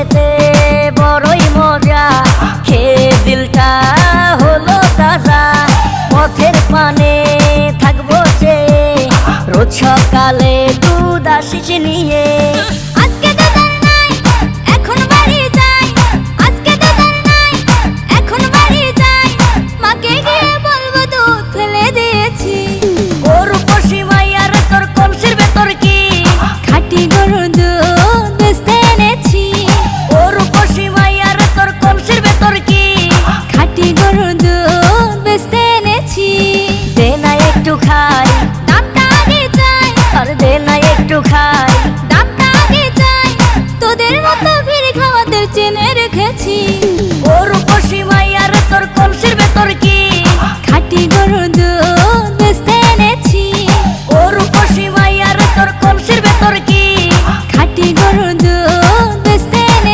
খেতে বড়ই মজা, খেয়ে দিলটা হলো তাজা। পথের পানে থাকবো চেয়ে রোজ সকালে দুধ আসিস নিয়ে। আজকে দুধ নাই এখন বাড়ি যাই, আজকে দুধ নাই এখন বাড়ি যাই, মাকে গিয়ে বলবো দুধ ফেলে দিয়েছি। গরু পশি মাইয়ার তোর কলসির ভেতর কি খাঁটি গরুর দুধ বেচতে এনেছি, গরু পশি মাইয়ার তোর কলসির ভেতর কি খাঁটি গরুর দুধ বেচতে এনেছি। দে না একটু খাই, দামটা আগে চাই, আর দে না একটু খাই। দামটা আগে চাই, তোদের মতো ভিড় খাওয়াতে চেনে রেখেছি। গরু